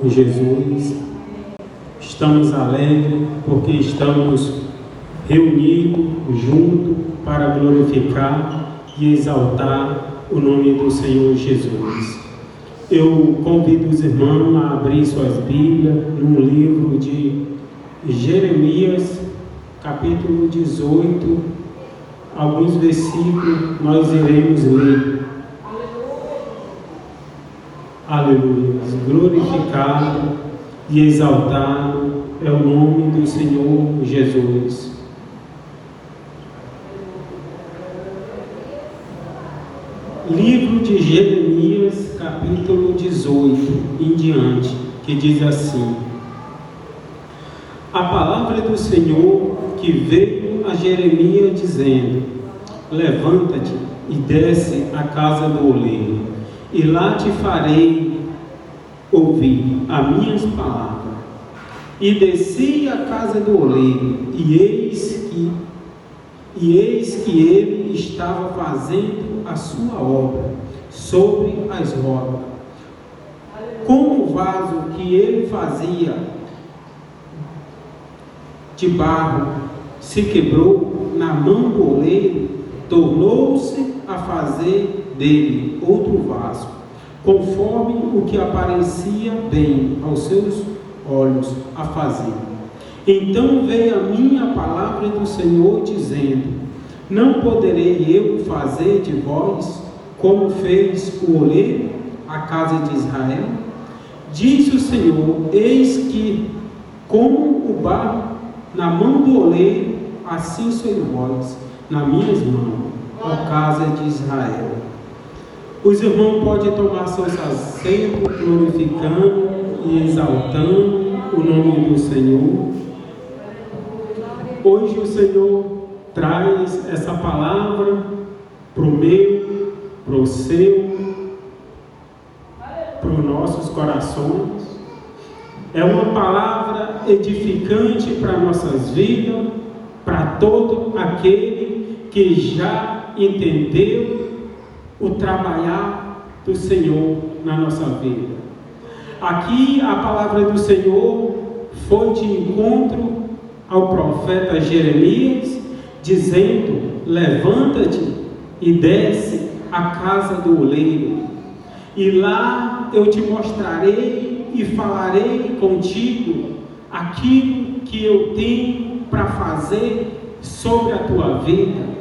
Jesus. Estamos alegres porque estamos reunidos juntos para glorificar e exaltar o nome do Senhor Jesus. Eu convido os irmãos a abrir suas Bíblias no livro de Jeremias, capítulo 18, alguns versículos nós iremos ler. Aleluia. Glorificado e exaltado é o nome do Senhor Jesus. Livro de Jeremias, capítulo 18 em diante, que diz assim: a palavra do Senhor que veio a Jeremias dizendo: levanta-te e desce à casa do oleiro, e lá te farei ouvir as minhas palavras. E desci à casa do oleiro, e eis que ele estava fazendo a sua obra sobre as rodas. Como o vaso que ele fazia de barro se quebrou na mão do oleiro, tornou-se a fazer dele outro vaso, conforme o que aparecia bem aos seus olhos a fazer. Então veio a minha palavra do Senhor dizendo: não poderei eu fazer de vós como fez o oleiro à casa de Israel? Diz o Senhor: eis que como o barro na mão do oleiro, assim sois vós nas minhas mãos, ó casa de Israel. Os irmãos podem tomar seus assentos, glorificando e exaltando o nome do Senhor. Hoje o Senhor traz essa palavra para o meu, para o seu, para os nossos corações. É uma palavra edificante para nossas vidas, para todo aquele que já entendeu o trabalhar do Senhor na nossa vida. Aqui a palavra do Senhor foi de encontro ao profeta Jeremias, dizendo: levanta-te e desce à casa do oleiro, e lá eu te mostrarei e falarei contigo aquilo que eu tenho para fazer sobre a tua vida.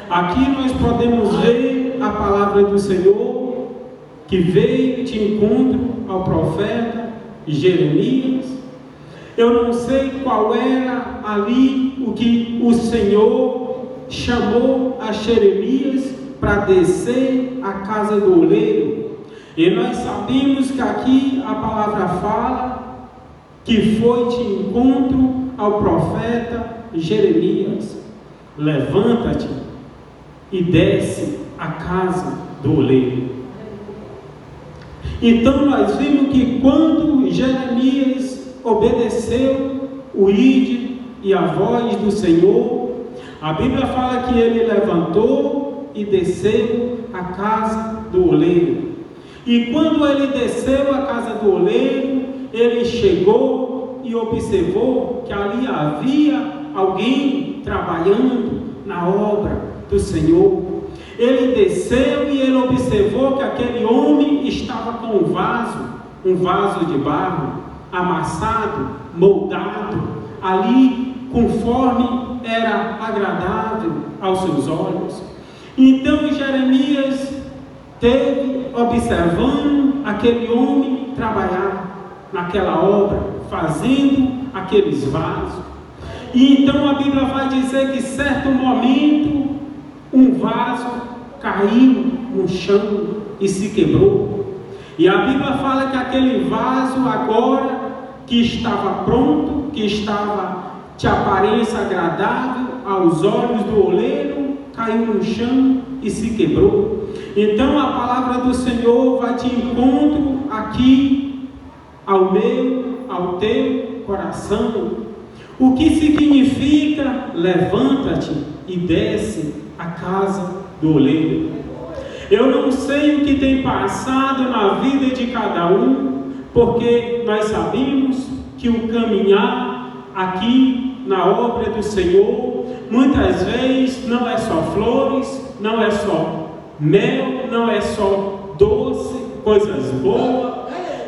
Aqui nós podemos ver a palavra do Senhor que veio de encontro ao profeta Jeremias. Eu não sei qual era ali o que o Senhor chamou a Jeremias para descer à casa do oleiro. E nós sabemos que aqui a palavra fala que foi de encontro ao profeta Jeremias: levanta-te e desce à casa do oleiro. Então nós vimos que quando Jeremias obedeceu o ide e a voz do Senhor, a Bíblia fala que ele levantou e desceu à casa do oleiro. E quando ele desceu à casa do oleiro, ele chegou e observou que ali havia alguém trabalhando na obra do Senhor. Ele desceu e ele observou que aquele homem estava com um vaso de barro, amassado, moldado, ali conforme era agradável aos seus olhos. Então Jeremias teve observando aquele homem trabalhar naquela obra, fazendo aqueles vasos. E então a Bíblia vai dizer que certo momento um vaso caiu no chão e se quebrou. E a Bíblia fala que aquele vaso agora que estava pronto, que estava de aparência agradável aos olhos do oleiro, caiu no chão e se quebrou. Então a palavra do Senhor vai de encontro aqui ao meu, ao teu coração. O que significa levanta-te e desce à casa do oleiro? Eu não sei o que tem passado na vida de cada um, porque nós sabemos que o caminhar aqui na obra do Senhor, muitas vezes não é só flores, não é só mel, não é só doce, coisas boas.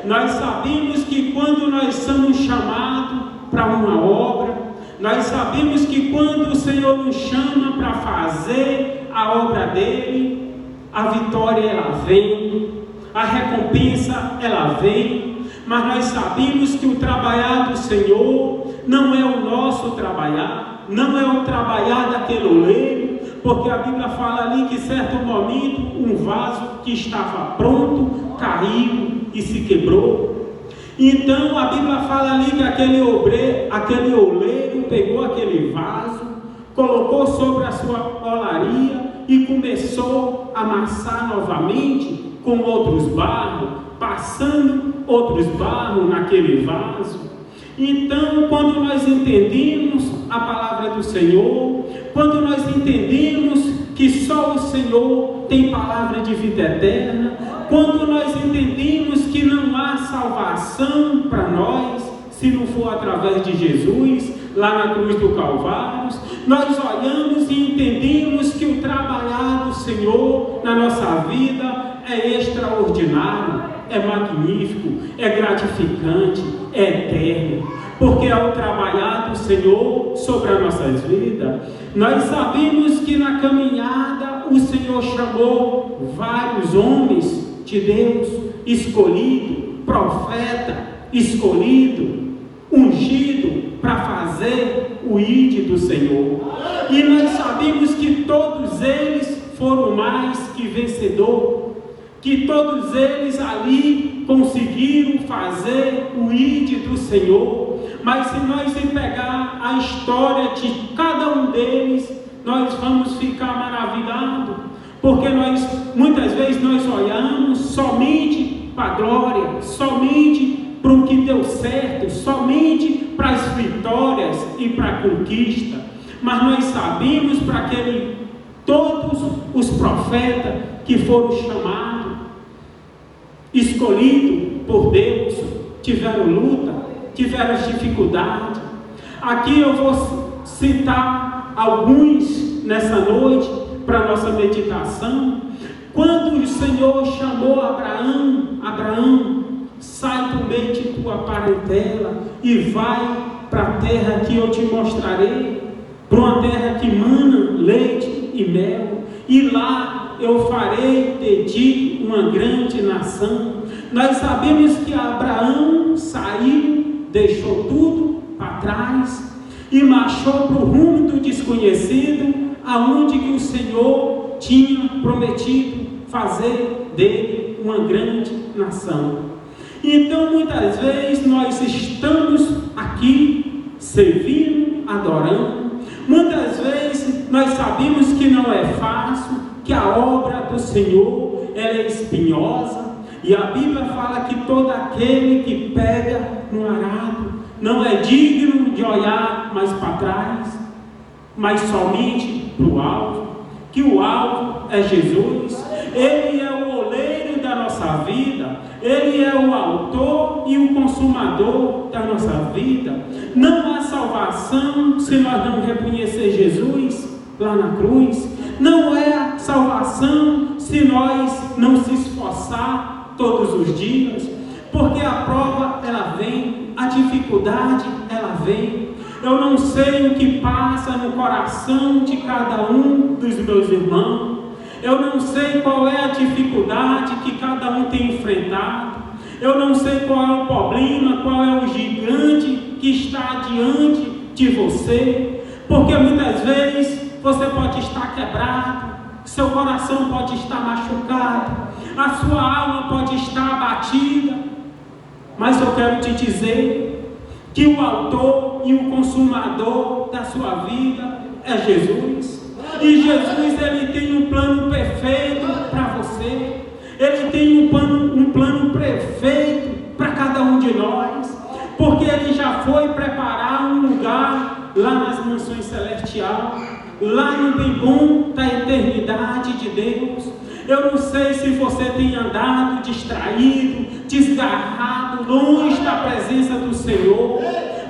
Nós sabemos que quando nós somos chamados para uma obra, nós sabemos que quando o Senhor nos chama para fazer a obra dele, a vitória ela vem, a recompensa ela vem, mas nós sabemos que o trabalhar do Senhor não é o nosso trabalhar, não é o trabalhar daquele oleiro, porque a Bíblia fala ali que em certo momento um vaso que estava pronto caiu e se quebrou. Então a Bíblia fala ali que aquele oleiro pegou aquele vaso, colocou sobre a sua olaria e começou a amassar novamente com outros barros, passando outros barros naquele vaso. Então, quando nós entendemos a palavra do Senhor, quando nós entendemos que só o Senhor tem palavra de vida eterna, quando nós entendemos que não há salvação para nós, se não for através de Jesus, lá na cruz do Calvário, nós olhamos e entendemos que o trabalhar do Senhor na nossa vida é extraordinário, é magnífico, é gratificante, é eterno, porque ao trabalhar do Senhor sobre as nossas vidas, nós sabemos que na caminhada o Senhor chamou vários homens de Deus, escolhido, profeta, escolhido, ungido para fazer o ID do Senhor. E nós sabemos que todos eles foram mais que vencedor, que todos eles ali conseguiram fazer o ID do Senhor. Mas se nós pegar a história de cada um deles, nós vamos ficar maravilhados, porque muitas vezes nós olhamos somente para a glória, somente para o que deu certo, somente para as vitórias e para a conquista. Mas nós sabemos para todos os profetas que foram chamados, escolhidos por Deus, tiveram luta, tiveram dificuldade. Aqui eu vou citar alguns nessa noite para nossa meditação. Quando o Senhor chamou Abraão, sai do meio de tua parentela e vai para a terra que eu te mostrarei, para uma terra que mana leite e mel, e lá eu farei de ti uma grande nação. Nós sabemos que Abraão saiu, deixou tudo para trás e marchou para o rumo do desconhecido, aonde que o Senhor tinha prometido fazer dele uma grande nação. Então muitas vezes nós estamos aqui servindo, adorando. Muitas vezes nós sabemos que não é fácil, que a obra do Senhor ela é espinhosa, e a Bíblia fala que todo aquele que pega no arado não é digno de olhar mais para trás, mas somente para o alvo, que o alvo é Jesus. Ele é o oleiro da nossa vida, Ele é o autor e o consumador da nossa vida. Não há salvação se nós não reconhecer Jesus lá na cruz. Não é salvação se nós não se esforçar todos os dias, porque a prova ela vem, a dificuldade ela vem. Eu não sei o que passa no coração de cada um dos meus irmãos. Eu não sei qual é a dificuldade que cada um tem enfrentado. Eu não sei qual é o problema, qual é o gigante que está diante de você. Porque muitas vezes você pode estar quebrado, seu coração pode estar machucado, a sua alma pode estar abatida. Mas eu quero te dizer que o autor e o consumador da sua vida é Jesus. E Jesus ele tem um plano perfeito para você. Ele tem um plano perfeito para cada um de nós, porque ele já foi preparar um lugar lá nas mansões celestiais, lá no bem bom da eternidade de Deus. Eu não sei se você tem andado distraído, desgarrado, longe da presença do Senhor,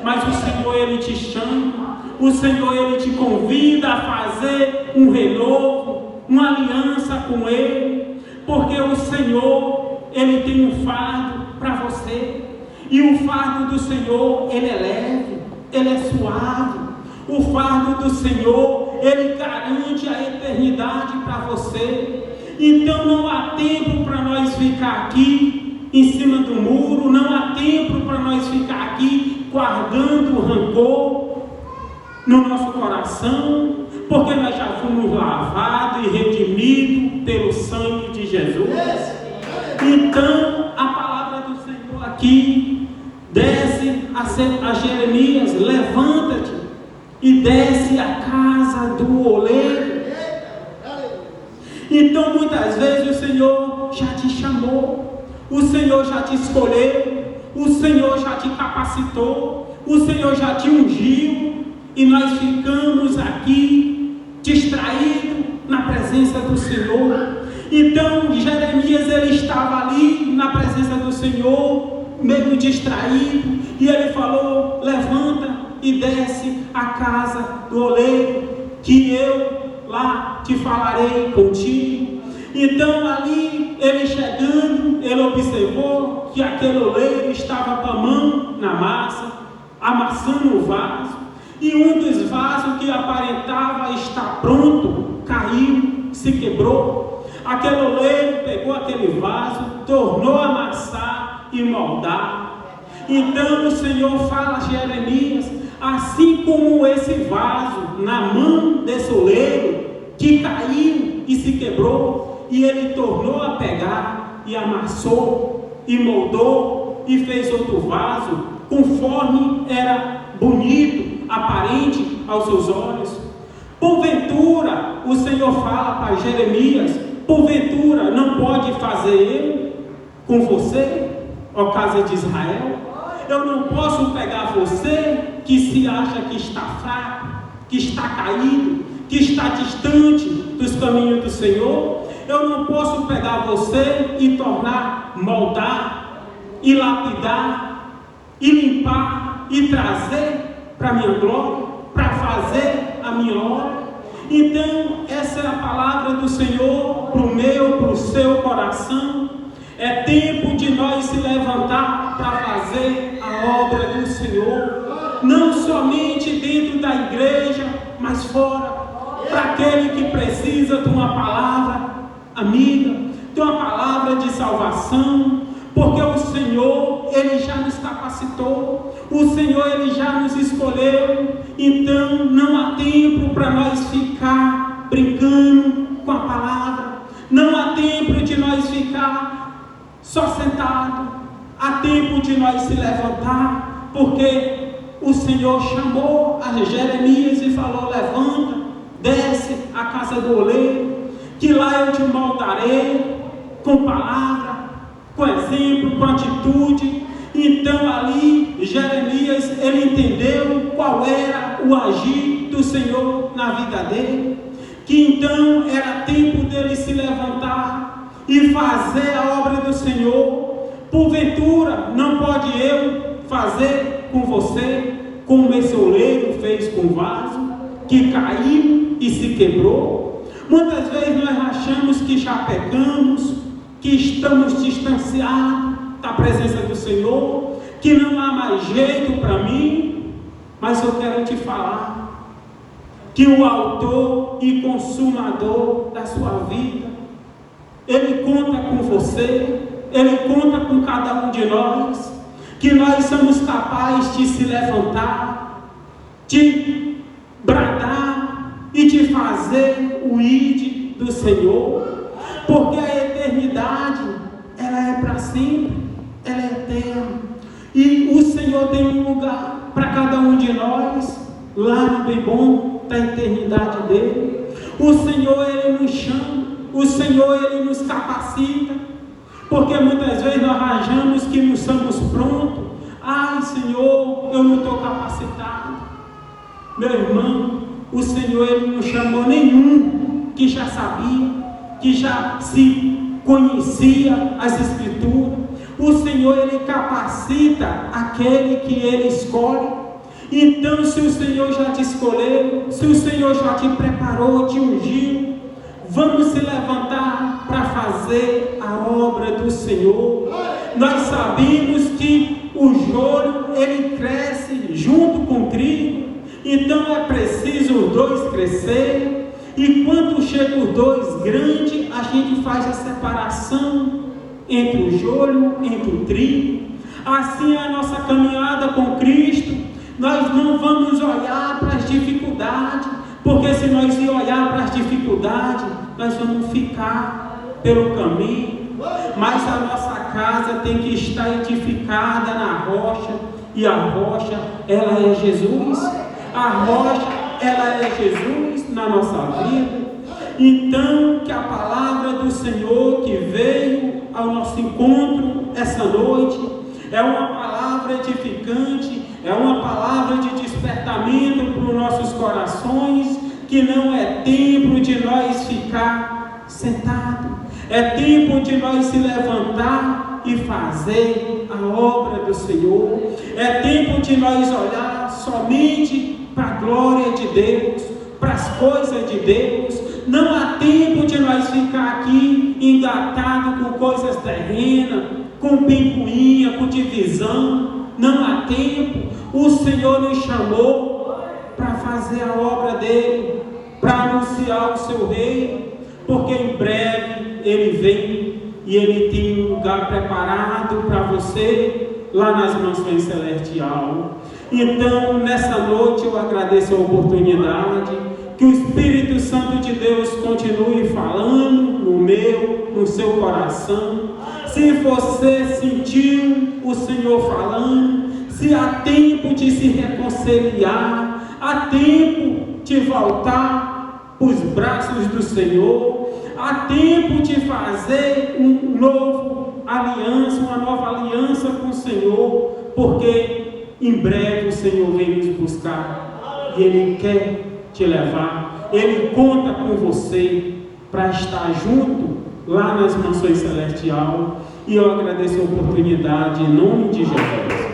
mas o Senhor, Ele te chama, o Senhor, Ele te convida a fazer um renovo, uma aliança com Ele, porque o Senhor, Ele tem um fardo para você, e o fardo do Senhor, Ele é leve, Ele é suave. O fardo do Senhor, Ele garante a eternidade para você. Então não há tempo para nós ficar aqui em cima do muro, não há tempo para nós ficar aqui guardando o rancor no nosso coração, porque nós já fomos lavados e redimidos pelo sangue de Jesus. Então a palavra do Senhor aqui desce a Jeremias: levanta-te e desce à casa do oleiro. Então muitas vezes o Senhor já te chamou, o Senhor já te escolheu, o Senhor já te capacitou, o Senhor já te ungiu, e nós ficamos aqui distraídos na presença do Senhor. Então Jeremias, ele estava ali na presença do Senhor, meio distraído, e ele falou: levanta e desce à casa do oleiro, que eu lá te falarei contigo. Então ali, ele chegando, ele observou que aquele oleiro estava com a mão na massa, amassando o vaso, e um dos vasos que aparentava estar pronto, caiu, se quebrou. Aquele oleiro pegou aquele vaso, tornou a amassar e moldar. Então o Senhor fala a Jeremias: assim como esse vaso na mão desse oleiro, que caiu e se quebrou, e ele tornou a pegar e amassou e moldou e fez outro vaso, conforme era bonito, aparente aos seus olhos. Porventura, o Senhor fala para Jeremias: porventura não pode fazer eu com você, ó casa de Israel? Eu não posso pegar você que se acha que está fraco, que está caído, que está distante dos caminhos do Senhor. Eu não posso pegar você e tornar, moldar, e lapidar, e limpar, e trazer para a minha glória, para fazer a minha obra. Então essa é a palavra do Senhor para o meu, para o seu coração. É tempo de nós se levantar para fazer a obra do Senhor, não somente dentro da igreja, mas fora, para aquele que precisa de uma palavra amiga, de uma palavra de salvação, porque o Senhor, Ele já nos capacitou, o Senhor, Ele já nos escolheu. Então não há tempo para nós ficar brincando com a palavra, não há tempo de nós ficar só sentado, há tempo de nós se levantar, porque o Senhor chamou a Jeremias e falou: levanta, desce à casa do oleiro, que lá eu te moldarei com palavra, com exemplo, com atitude. Então ali Jeremias, ele entendeu qual era o agir do Senhor na vida dele, que então era tempo dele se levantar e fazer a obra do Senhor. Porventura não pode eu fazer com você como esse oleiro fez com o vaso, que caiu e se quebrou? Muitas vezes nós achamos que já pecamos, que estamos distanciados da presença do Senhor, que não há mais jeito para mim, mas eu quero te falar que o autor e consumador da sua vida, Ele conta com você, Ele conta com cada um de nós, que nós somos capazes de se levantar, de bradar e de fazer o ide do Senhor, porque a eternidade, ela é para sempre, ela é eterna, e o Senhor tem um lugar para cada um de nós, lá no bem bom da eternidade dele. O Senhor, Ele nos chama, o Senhor, Ele nos capacita, porque muitas vezes nós achamos que não somos prontos. Ai, Senhor, eu não estou capacitado. Meu irmão, o Senhor, Ele não chamou nenhum que já sabia, que já se conhecia as Escrituras. O Senhor, Ele capacita aquele que Ele escolhe. Então, se o Senhor já te escolheu, se o Senhor já te preparou, te ungiu, vamos se levantar para fazer a obra do Senhor. Nós sabemos que o joio, ele cresce junto com o trigo, então é preciso os dois crescer, e quando chegam os dois grandes, a gente faz a separação entre o joio, entre o trigo. Assim é a nossa caminhada com Cristo. Nós não vamos olhar para as dificuldades, porque se nós olhar para as dificuldades, nós vamos ficar pelo caminho. Mas a nossa casa tem que estar edificada na rocha, e a rocha, ela é Jesus. A rocha, ela é Jesus na nossa vida. Então, que a palavra do Senhor que veio ao nosso encontro essa noite é uma palavra edificante, é uma palavra de despertamento para os nossos corações, que não é tempo de nós ficar sentados, é tempo de nós se levantar e fazer a obra do Senhor, é tempo de nós olhar somente para a glória de Deus, para as coisas de Deus. Não há tempo de nós ficar aqui engatado com coisas terrenas, com picuinha, com divisão. Não há tempo. O Senhor nos chamou para fazer a obra dele, para anunciar o seu reino, porque em breve ele vem e ele tem um lugar preparado para você lá nas mansões celestiais. Então, nessa noite eu agradeço a oportunidade, que o Espírito Santo de Deus continue falando no meu, no seu coração. Se você sentiu o Senhor falando, se há tempo de se reconciliar, há tempo de voltar para os braços do Senhor, há tempo de fazer uma nova aliança com o Senhor, porque em breve o Senhor vem nos buscar e Ele quer te levar. Ele conta com você para estar junto lá nas mansões celestiais. E eu agradeço a oportunidade em nome de Jesus.